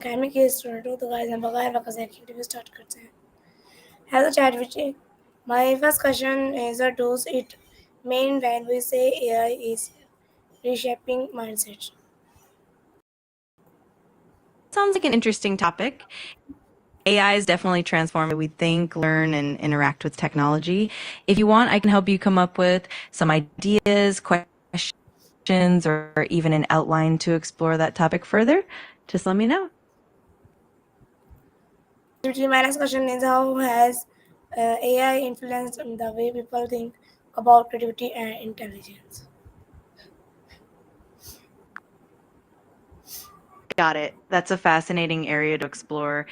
Academic के student हूँ तो गाइस हम बगैर वक्त से एक्टिविटी स्टार्ट करते हैं. Hello ChatGPT. My first question is what does it mean when we say AI is reshaping mindset? Sounds like an interesting topic. AI is definitely transforming the way we think, learn, and interact with technology. If you want, I can help you come up with some ideas, questions, or even an outline to explore that topic further. Just let me know. My next question is how has AI influenced the way people think about creativity and intelligence? Got it. That's a fascinating area to explore.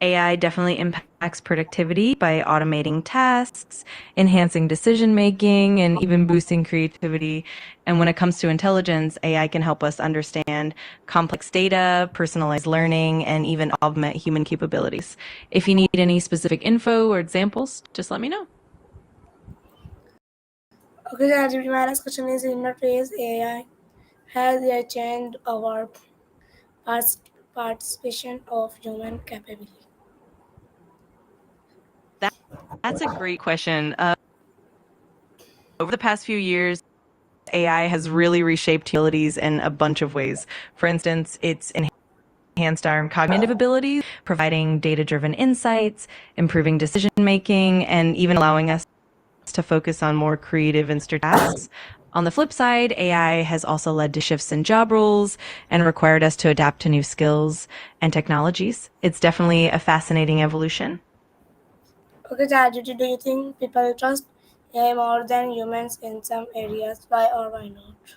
AI definitely impacts productivity by automating tasks, enhancing decision making, and even boosting creativity. And when it comes to intelligence, AI can help us understand complex data, personalized learning, and even augment human capabilities. If you need any specific info or examples, just let me know. Okay, ChatGPT, my next question is in what ways has AI changed our participation of human capability? That's a great question. Over the past few years, AI has really reshaped abilities in a bunch of ways. For instance, it's enhanced our cognitive abilities, providing data-driven insights, improving decision-making, and even allowing us to focus on more creative and strategic tasks. On the flip side, AI has also led to shifts in job roles and required us to adapt to new skills and technologies. It's definitely a fascinating evolution. Okay, ChatGPT, do you think people trust AI more than humans in some areas? Why or why not?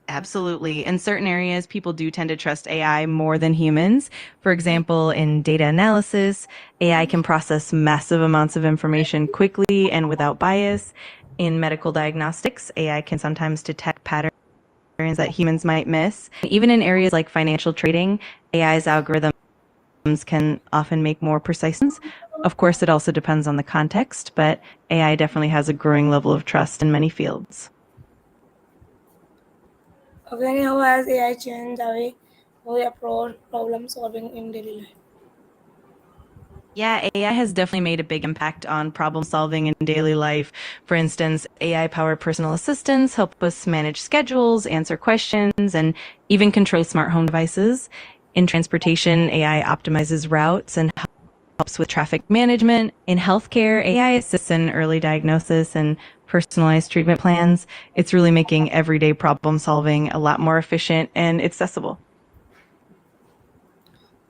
Absolutely. In certain areas, people do tend to trust AI more than humans. For example, in data analysis, AI can process massive amounts of information quickly and without bias. In medical diagnostics, AI can sometimes detect patterns that humans might miss. Even in areas like financial trading, AI's algorithms can often make more precise ones. Of course, it also depends on the context, but AI definitely has a growing level of trust in many fields. Okay, how has AI changed the way we approach problem solving in daily life? Yeah, AI has definitely made a big impact on problem solving in daily life. For instance, AI powered personal assistants help us manage schedules, answer questions, and even control smart home devices. In transportation, AI optimizes routes and helps with traffic management. In healthcare, AI assists in early diagnosis and personalized treatment plans. It's really making everyday problem solving a lot more efficient and accessible.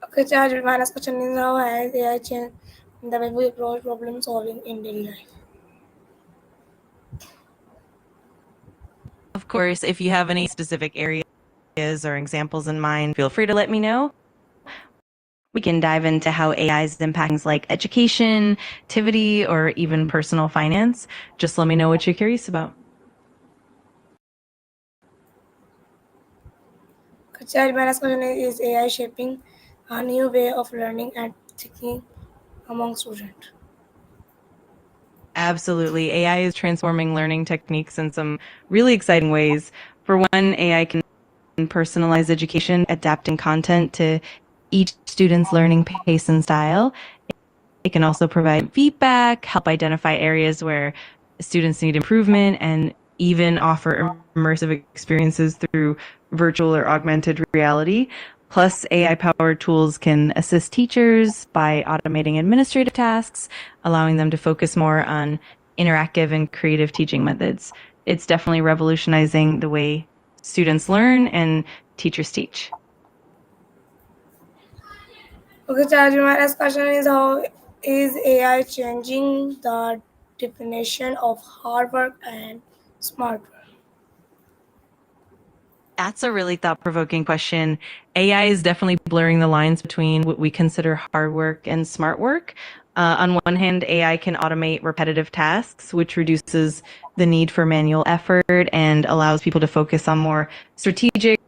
Okay, Charles, my next question is how has AI changed the way we approach problem solving in daily life? Of course, if you have any specific areas or examples in mind, feel free to let me know. We can dive into how AI is impacting things like education, activity, or even personal finance. Just let me know what you're curious about. Okay, Charles, my next question is AI shaping a new way of learning and thinking among students? Absolutely. AI is transforming learning techniques in some really exciting ways. For one, AI can personalize education, adapting content to each student's learning pace and style. It can also provide feedback, help identify areas where students need improvement, and even offer immersive experiences through virtual or augmented reality. Plus, AI-powered tools can assist teachers by automating administrative tasks, allowing them to focus more on interactive and creative teaching methods. It's definitely revolutionizing the way students learn and teachers teach. Okay, Charles, my next question is how is AI changing the definition of hard work and smart work? That's a really thought-provoking question. AI is definitely blurring the lines between what we consider hard work and smart work. On one hand, AI can automate repetitive tasks, which reduces the need for manual effort and allows people to focus on more strategic,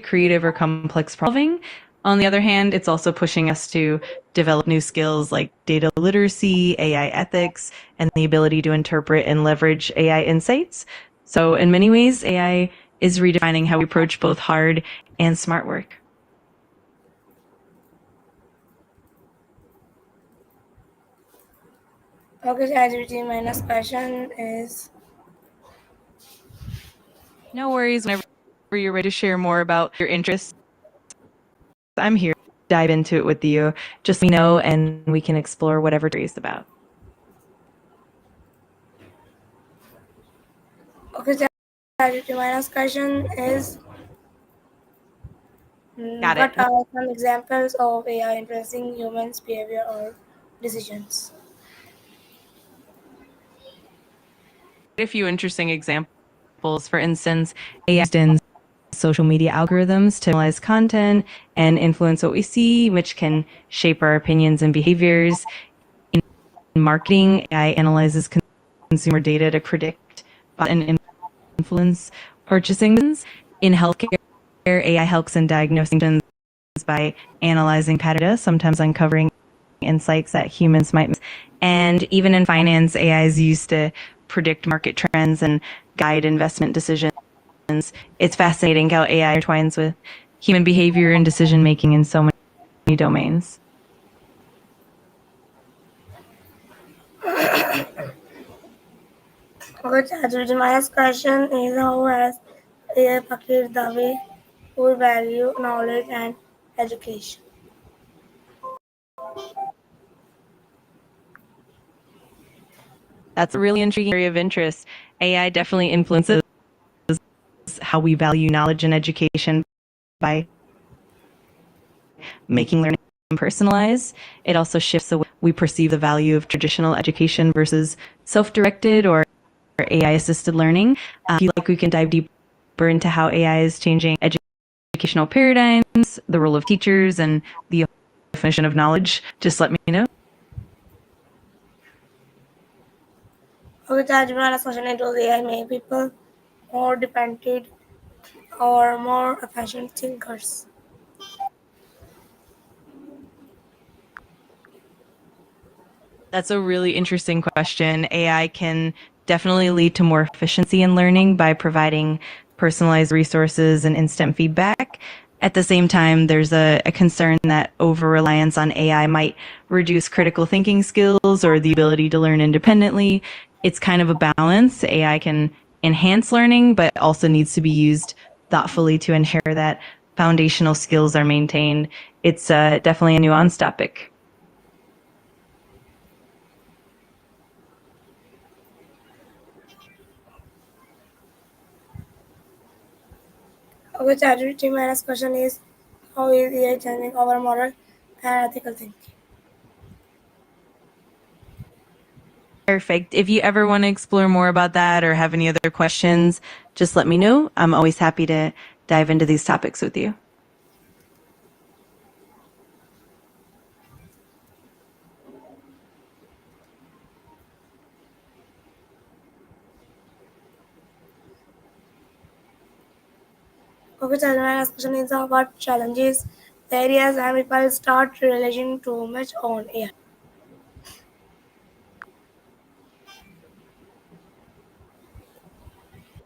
creative, or complex problem solving. On the other hand, it's also pushing us to develop new skills like data literacy, AI ethics, and the ability to interpret and leverage AI insights. So in many ways, AI is redefining how we approach both hard and smart work. Okay, ChatGPT, my next question is No worries. Whenever you're ready to share more about your interests, I'm here to dive into it with you. Just let me know and we can explore whatever you're curious about. okay, ChatGPT, my next question is Got it. what are some examples of AI influencing humans' behavior or decisions? A few interesting examples. For instance, AI used in social media algorithms to analyze content and influence what we see, which can shape our opinions and behaviors. In marketing, AI analyzes consumer data to predict and influence purchasing. In healthcare, AI helps in diagnosing by analyzing patterns, sometimes uncovering insights that humans might miss. And even in finance, AI is used to predict market trends and guide investment decisions. It's fascinating how AI intertwines with human behavior and decision making in so many domains. Okay, ChatGPT, my next question is how has AI affected the way we value knowledge and education? That's a really intriguing area of interest. AI definitely influences how we value knowledge and education by making learning personalized. It also shifts the way we perceive the value of traditional education versus self-directed or AI assisted learning. If you like, we can dive deeper into how AI is changing educational paradigms, the role of teachers, and the definition of knowledge. Just let me know. Okay, ChatGPT, my next question is does AI make people more dependent or more efficient thinkers? That's a really interesting question. AI can definitely lead to more efficiency in learning by providing personalized resources and instant feedback. At the same time, there's a concern that over reliance on AI might reduce critical thinking skills or the ability to learn independently. It's kind of a balance. AI can enhance learning, but also needs to be used thoughtfully to ensure that foundational skills are maintained. It's definitely a nuanced topic. Okay, ChatGPT, my next question is how is AI changing our moral and ethical thinking? Perfect. If you ever want to explore more about that or have any other questions, just let me know. I'm always happy to dive into these topics with you. Okay, ChatGPT, my next question is what challenges the areas and people start relying too much on AI?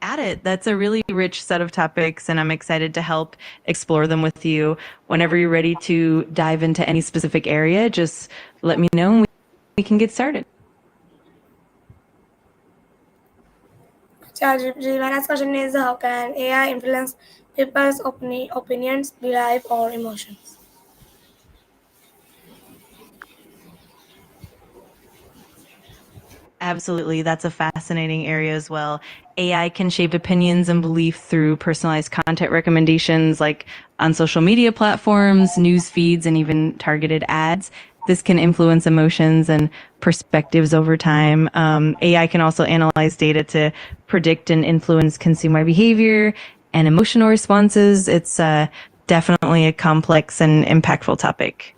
At it. That's a really rich set of topics, and I'm excited to help explore them with you. Whenever you're ready to dive into any specific area, just let me know and we can get started. ChatGPT, my next question is how can AI influence people's opinions, belief, or emotions? Absolutely. That's a fascinating area as well. AI can shape opinions and belief through personalized content recommendations like on social media platforms, news feeds, and even targeted ads. This can influence emotions and perspectives over time. AI can also analyze data to predict and influence consumer behavior and emotional responses. It's definitely a complex and impactful topic.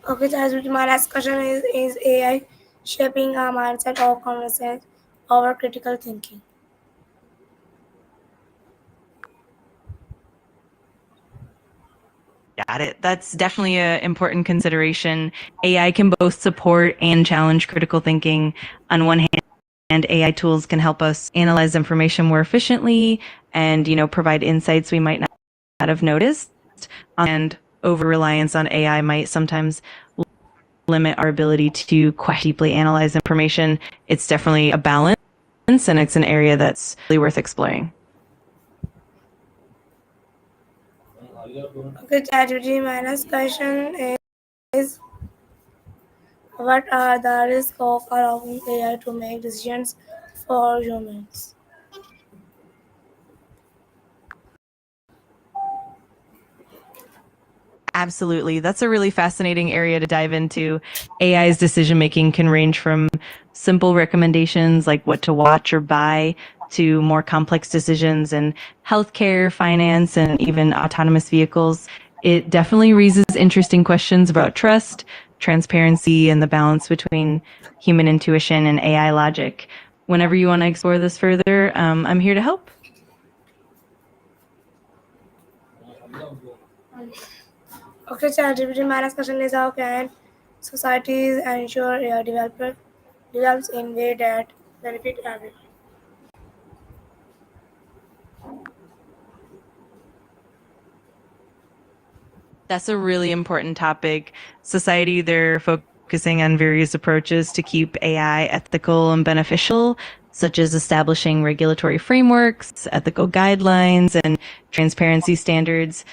Okay, ChatGPT, my last question is AI shaping our mindset or conversations over critical thinking? Got it. That's definitely an important consideration. AI can both support and challenge critical thinking. On one hand, AI tools can help us analyze information more efficiently and, provide insights we might not have noticed. And over reliance on AI might sometimes limit our ability to quite deeply analyze information. It's definitely a balance, and it's an area that's really worth exploring. Okay, ChatGPT minus question is what are the risks of allowing AI to make decisions for humans? Absolutely. That's a really fascinating area to dive into. AI's decision making can range from simple recommendations like what to watch or buy to more complex decisions in healthcare, finance, and even autonomous vehicles. It definitely raises interesting questions about trust, transparency, and the balance between human intuition and AI logic. Whenever you want to explore this further, I'm here to help. Okay, ChatGPT minus question is how can societies ensure AI develops in way that benefit everyone? That's a really important topic. Society, they're focusing on various approaches to keep AI ethical and beneficial, such as establishing regulatory frameworks, ethical guidelines, and transparency standards.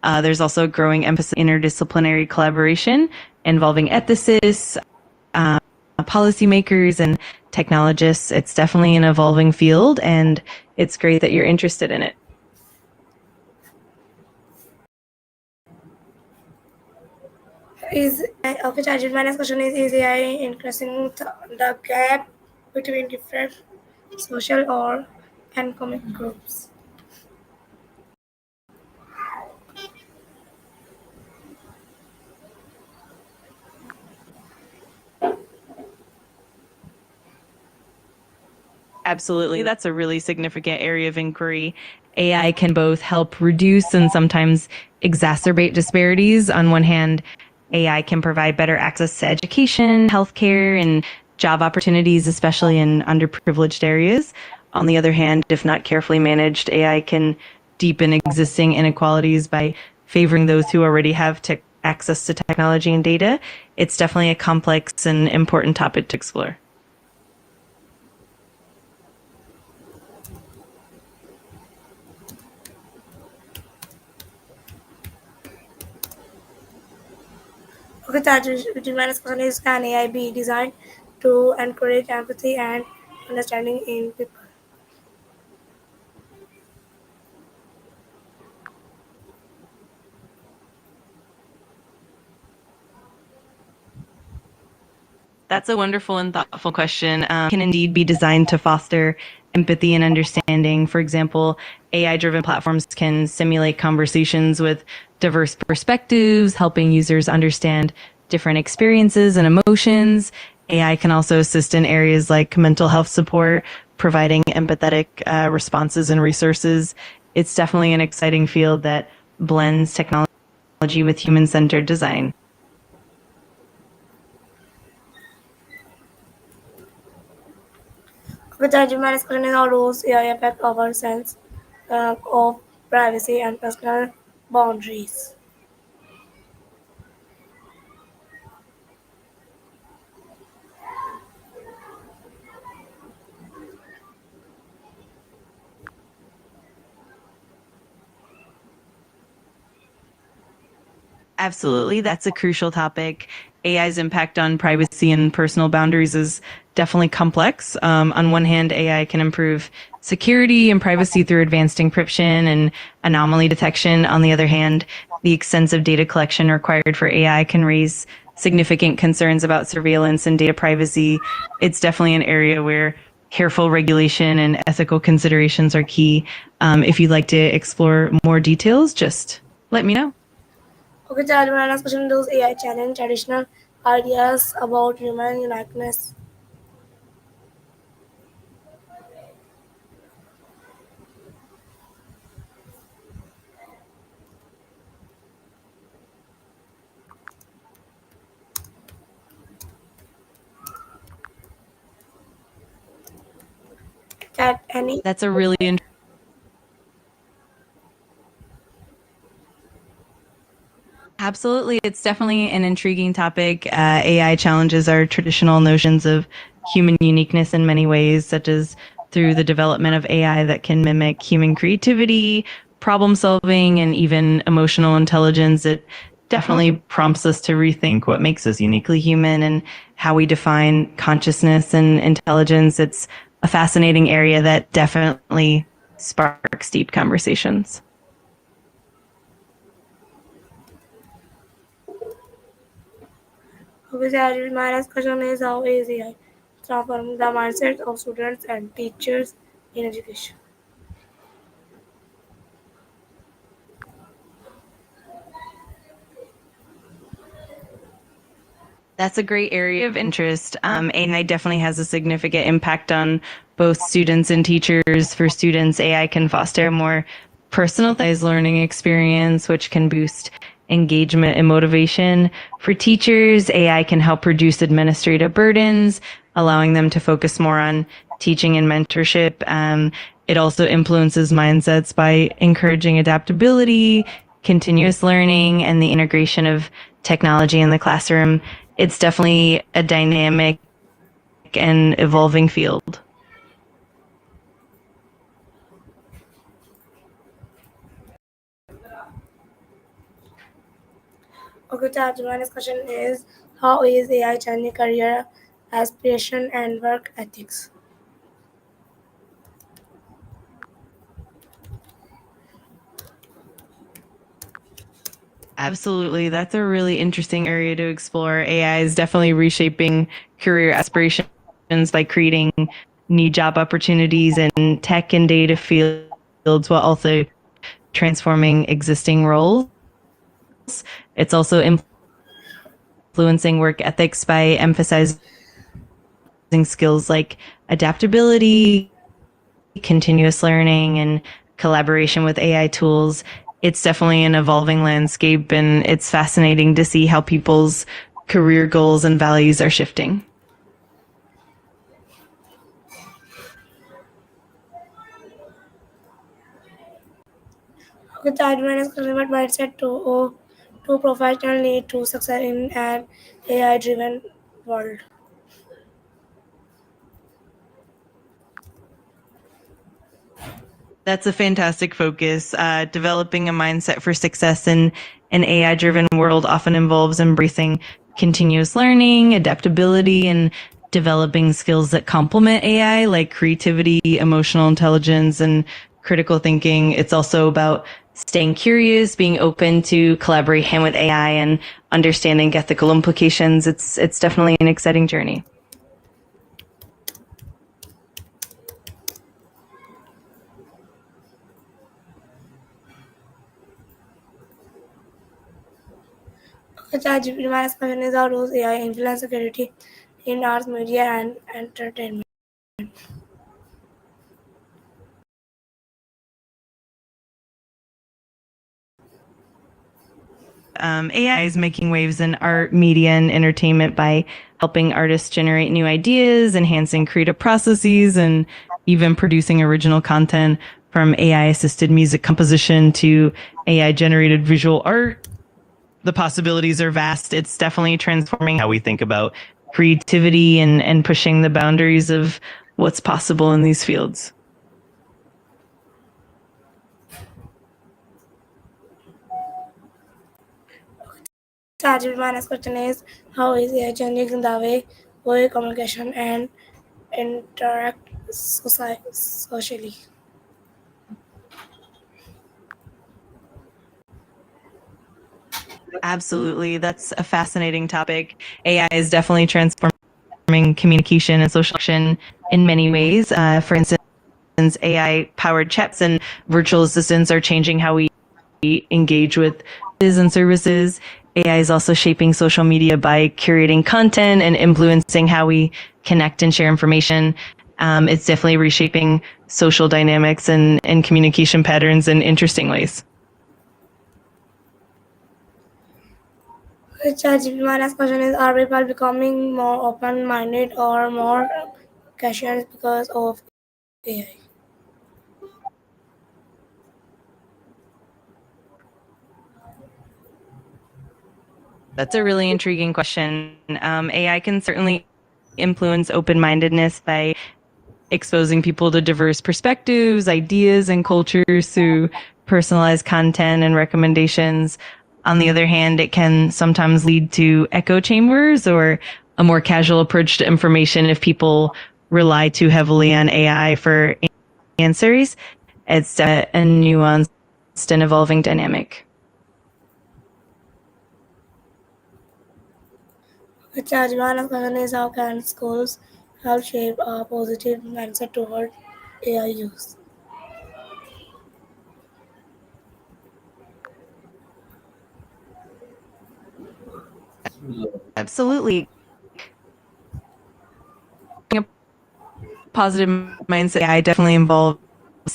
There's also a growing emphasis on interdisciplinary collaboration involving ethicists, uh, policymakers, and technologists. It's definitely an evolving field, and it's great that you're interested in it. Okay, ChatGPT minus question is AI increasing the gap between different social or economic groups? Absolutely. That's a really significant area of inquiry. AI can both help reduce and sometimes exacerbate disparities. On one hand, AI can provide better access to education, healthcare, and job opportunities, especially in underprivileged areas. On the other hand, if not carefully managed, AI can deepen existing inequalities by favoring those who already have access to technology and data. It's definitely a complex and important topic to explore. Okay, ChatGPT minus question is can AI be designed to encourage empathy and understanding in people? That's a wonderful and thoughtful question. Can indeed be designed to foster empathy and understanding. For example, AI driven platforms can simulate conversations with diverse perspectives, helping users understand different experiences and emotions. AI can also assist in areas like mental health support, providing empathetic responses and resources. It's definitely an exciting field that blends technology with human centered design. Okay, ChatGPT minus question is how does AI affect our sense of privacy and personal boundaries? Absolutely. That's a crucial topic. AI's impact on privacy and personal boundaries is definitely complex. On one hand, AI can improve security and privacy through advanced encryption and anomaly detection. On the other hand, the extensive data collection required for AI can raise significant concerns about surveillance and data privacy. It's definitely an area where careful regulation and ethical considerations are key. If you'd like to explore more details, just let me know. Okay, ChatGPT minus question does AI challenge traditional ideas about human uniqueness? Cat any? That's a really Absolutely. It's definitely an intriguing topic. AI challenges our traditional notions of human uniqueness in many ways, such as through the development of AI that can mimic human creativity, problem solving, and even emotional intelligence. It definitely prompts us to rethink what makes us uniquely human and how we define consciousness and intelligence. It's a fascinating area that definitely sparks deep conversations. Okay, my next question is how is AI transforming the mindset of students and teachers in education? That's a great area of interest. AI definitely has a significant impact on both students and teachers. For students, AI can foster a more personalized learning experience, which can boost engagement and motivation. For teachers, AI can help reduce administrative burdens, allowing them to focus more on teaching and mentorship. It also influences mindsets by encouraging adaptability, continuous learning, and the integration of technology in the classroom. It's definitely a dynamic and evolving field. Okay, Charles, my next question is how is AI changing career aspiration and work ethics? Absolutely. That's a really interesting area to explore. AI is definitely reshaping career aspirations by creating new job opportunities in tech and data fields while also transforming existing roles. It's also influencing work ethics by emphasizing skills like adaptability, continuous learning, and collaboration with AI tools. It's definitely an evolving landscape, and it's fascinating to see how people's career goals and values are shifting. Okay, Charles, my next question is what mindset to professional need to success in an AI driven world? That's a fantastic focus. Developing a mindset for success in an AI driven world often involves embracing continuous learning, adaptability, and developing skills that complement AI, like creativity, emotional intelligence, and critical thinking. It's also about staying curious, being open to collaboration with AI, and understanding ethical implications. It's definitely an exciting journey. Okay, Charles, my next question is how does AI influence security in arts, media, and entertainment? AI is making waves in art, media, and entertainment by helping artists generate new ideas, enhancing creative processes, and even producing original content from AI assisted music composition to AI generated visual art. The possibilities are vast. It's definitely transforming how we think about creativity and pushing the boundaries of what's possible in these fields. Charles, my next question is how is AI changing the way we communication and interact socially? Absolutely. That's a fascinating topic. AI is definitely transforming communication and social action in many ways. For instance, AI powered chats and virtual assistants are changing how we engage with businesses and services. AI is also shaping social media by curating content and influencing how we connect and share information. It's definitely reshaping social dynamics and communication patterns in interesting ways. ChatGPT, my next question is are people becoming more open minded or more cautious because of AI? That's a really intriguing question. AI can certainly influence open mindedness by exposing people to diverse perspectives, ideas, and cultures through personalized content and recommendations. On the other hand, it can sometimes lead to echo chambers or a more casual approach to information if people rely too heavily on AI for answers. It's a nuanced and evolving dynamic. Which Ajman question is how can schools help shape a positive mindset toward AI use? Absolutely. A positive mindset AI definitely involves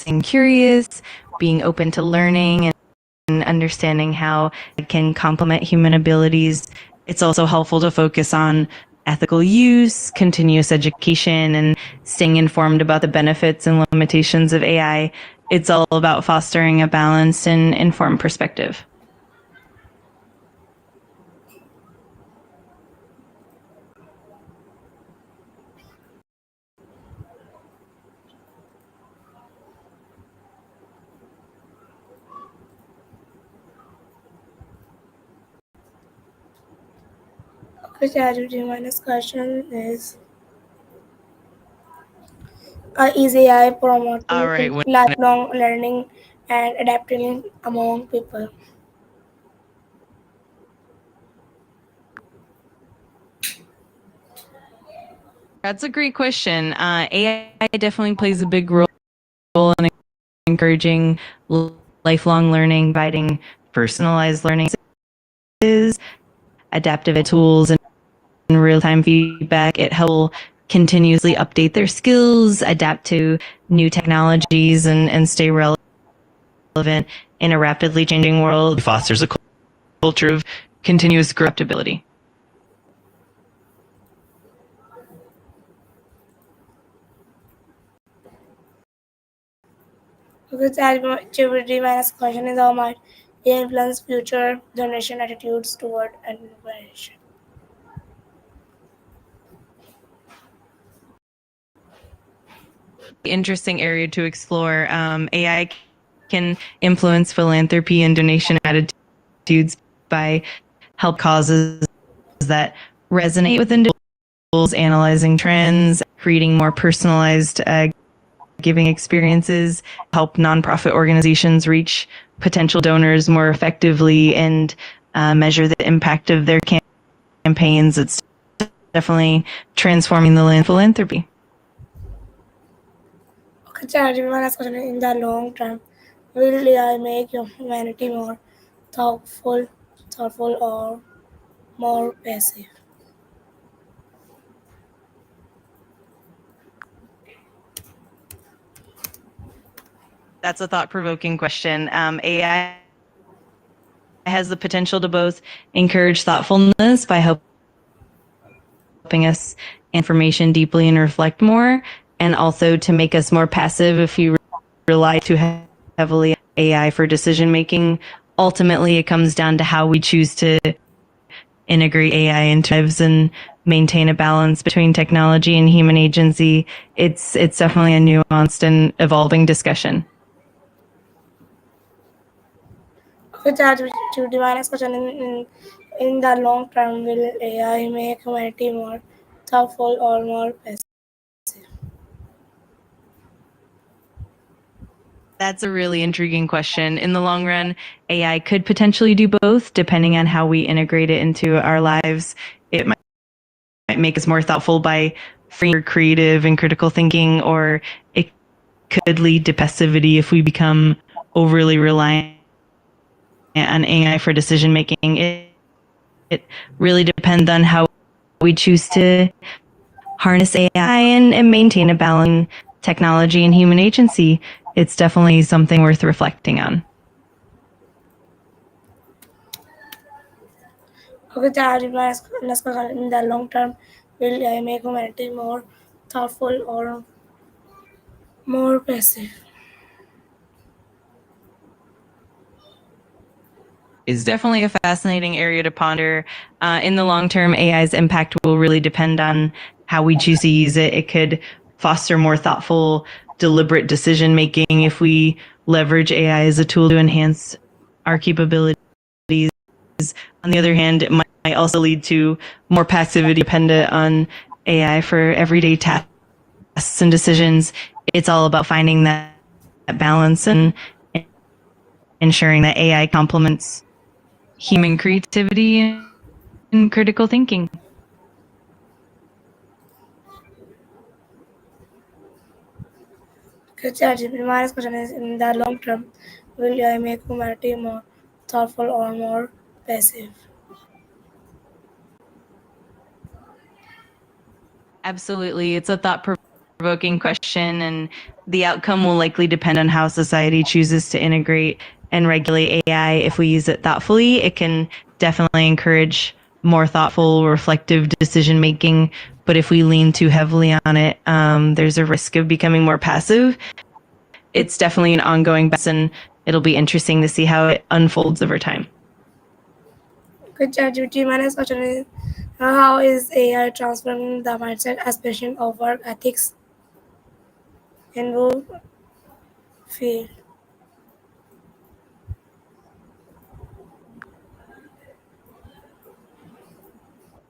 being curious, being open to learning, and understanding how it can complement human abilities. It's also helpful to focus on ethical use, continuous education, and staying informed about the benefits and limitations of AI. It's all about fostering a balanced and informed perspective. Which minus question is is AI All promoting right. lifelong learning and adapting among people? That's a great question. AI definitely plays a big role in encouraging lifelong learning, providing personalized learning is adaptive tools and real-time feedback. It helps continuously update their skills, adapt to new technologies, and stay relevant in a rapidly changing world. It fosters a culture of continuous adaptability. Which minus question is how might AI influence future generation attitudes toward innovation? Interesting area to explore. AI can influence philanthropy and donation attitudes by help causes that resonate with individuals, analyzing trends, creating more personalized giving experiences, help nonprofit organizations reach potential donors more effectively and measure the impact of their campaigns. It's definitely transforming the land philanthropy. Okay, minus question is in the long term, will AI make humanity more thoughtful or more passive? That's a thought-provoking question. AI has the potential to both encourage thoughtfulness by helping us information deeply and reflect more, and also to make us more passive if you rely too heavily on AI for decision making. Ultimately, it comes down to how we choose to integrate AI into our lives and maintain a balance between technology and human agency. It's definitely a nuanced and evolving discussion. Which minus question in the long term, will AI make humanity more thoughtful or more passive? That's a really intriguing question. In the long run, AI could potentially do both, depending on how we integrate it into our lives. It might make us more thoughtful by freeing creative and critical thinking, or it could lead to passivity if we become overly reliant on AI for decision making. It really depends on how we choose to harness AI and maintain a balance in technology and human agency. It's definitely something worth reflecting on. Okay, minus question in the long term, will AI make humanity more thoughtful or more passive? is definitely a fascinating area to ponder. In the long term, AI's impact will really depend on how we choose to use it. It could foster more thoughtful, deliberate decision making if we leverage AI as a tool to enhance our capabilities. On the other hand, it might also lead to more passivity dependent on AI for everyday tasks and decisions. It's all about finding that balance and ensuring that AI complements human creativity and critical thinking. ChatGPT, my next question is in the long term, will AI make humanity more thoughtful or more passive? Absolutely. It's a thought provoking question, and the outcome will likely depend on how society chooses to integrate and regulate AI. If we use it thoughtfully, it can definitely encourage more thoughtful, reflective decision making. But if we lean too heavily on it, there's a risk of becoming more passive. It's definitely an ongoing balance, and it'll be interesting to see how it unfolds over time. Good ChatGPT, my next question is how is AI transforming the mindset, especially of work ethics in work field?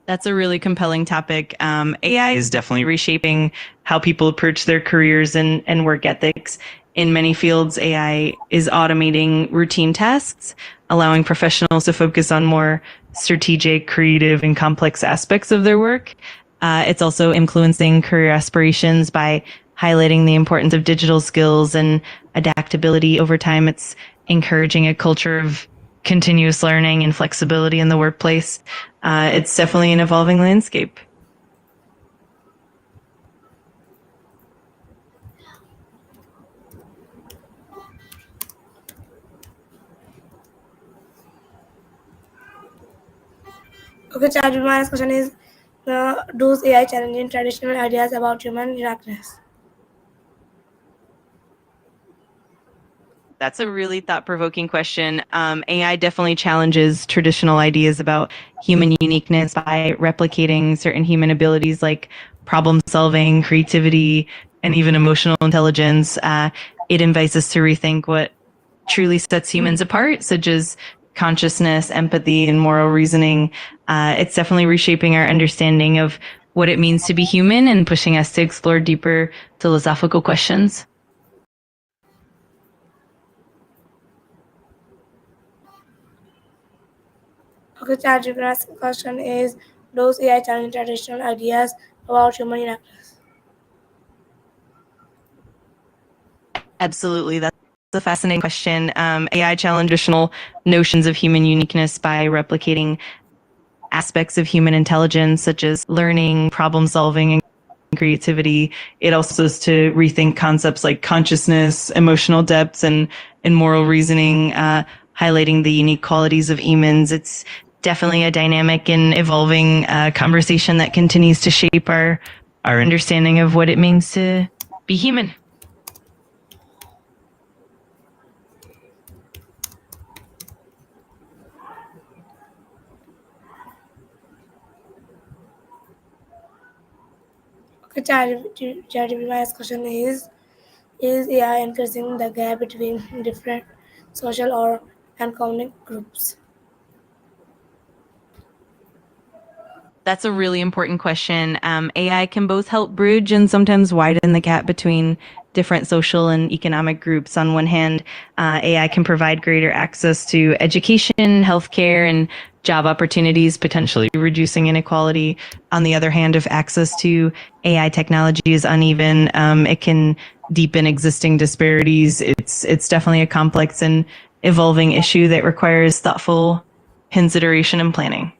That's a really compelling topic. AI is definitely reshaping how people approach their careers and work ethics. In many fields, AI is automating routine tasks, allowing professionals to focus on more strategic, creative, and complex aspects of their work. It's also influencing career aspirations by highlighting the importance of digital skills and adaptability over time. It's encouraging a culture of continuous learning and flexibility in the workplace. It's definitely an evolving landscape. Okay, ChatGPT, my next question is does AI challenging traditional ideas about human uniqueness? That's a really thought provoking question. AI definitely challenges traditional ideas about human uniqueness by replicating certain human abilities like problem solving, creativity, and even emotional intelligence. It invites us to rethink what truly sets humans apart, such as consciousness, empathy, and moral reasoning. It's definitely reshaping our understanding of what it means to be human and pushing us to explore deeper philosophical questions. Okay, ChatGPT's question is does AI challenge traditional ideas about human uniqueness? Absolutely. That's a fascinating question. AI challenge traditional notions of human uniqueness by replicating aspects of human intelligence, such as learning, problem solving, and creativity. It also is to rethink concepts like consciousness, emotional depth, and moral reasoning, highlighting the unique qualities of humans. It's definitely a dynamic and evolving conversation that continues to shape our understanding of what it means to be human. Okay, ChatGPT, my next question is AI increasing the gap between different social or economic groups? That's a really important question. AI can both help bridge and sometimes widen the gap between different social and economic groups. On one hand, AI can provide greater access to education, healthcare, and job opportunities, potentially reducing inequality. On the other hand, if access to AI technology is uneven, it can deepen existing disparities. It's definitely a complex and evolving issue that requires thoughtful consideration and planning.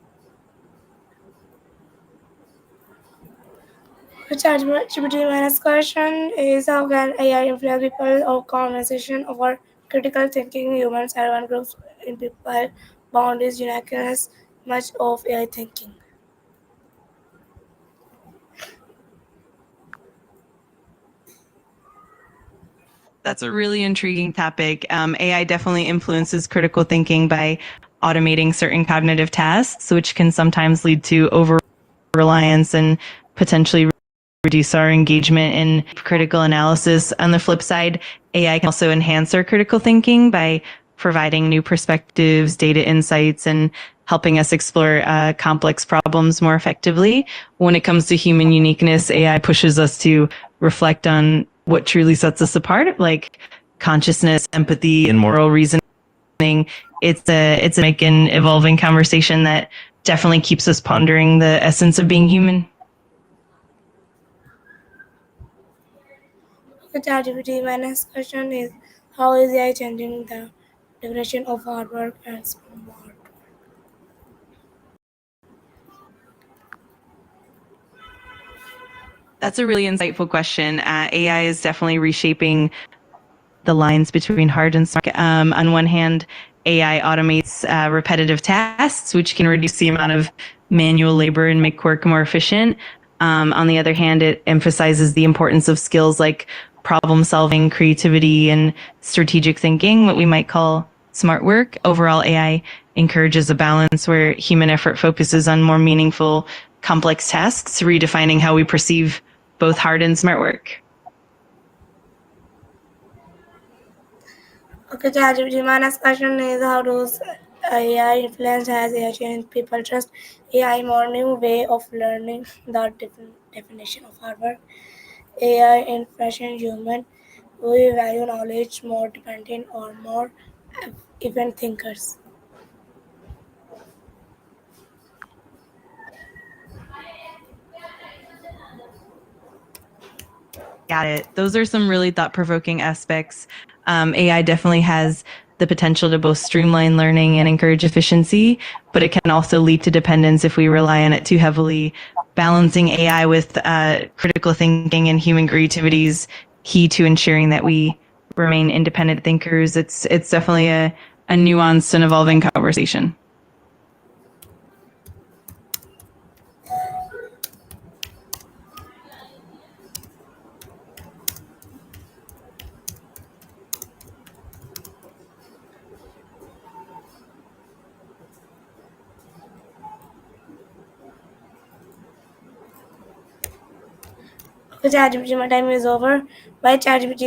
Okay, ChatGPT, my next question is how can AI influence people or conversation over critical thinking humans are one groups in people boundaries uniqueness much of AI thinking. That's a really intriguing topic. AI definitely influences critical thinking by automating certain cognitive tasks, which can sometimes lead to over reliance and potentially reduce our engagement in critical analysis. On the flip side, AI can also enhance our critical thinking by providing new perspectives, data insights, and helping us explore complex problems more effectively. When it comes to human uniqueness, AI pushes us to reflect on what truly sets us apart, like consciousness, empathy, and moral reasoning. It's a make an evolving conversation that definitely keeps us pondering the essence of being human. The ChatGPT, my next question is how is AI changing the definition of hard work and smart? That's a really insightful question. AI is definitely reshaping the lines between hard and smart. On one hand, AI automates repetitive tasks, which can reduce the amount of manual labor and make work more efficient. On the other hand, it emphasizes the importance of skills like problem solving, creativity, and strategic thinking, what we might call smart work. Overall, AI encourages a balance where human effort focuses on more meaningful, complex tasks, redefining how we perceive both hard and smart work. Okay, ChatGPT, my next question is how does AI influence has AI changed people trust AI more new way of learning the definition of hard work? AI in fashion human, we value knowledge more dependent or more event thinkers. Got it. Those are some really thought provoking aspects. AI definitely has the potential to both streamline learning and encourage efficiency, but it can also lead to dependence if we rely on it too heavily. Balancing AI with critical thinking and human creativity is key to ensuring that we remain independent thinkers. It's definitely a nuanced and evolving conversation. Okay, ChatGPT, my time is over. Bye, ChatGPT.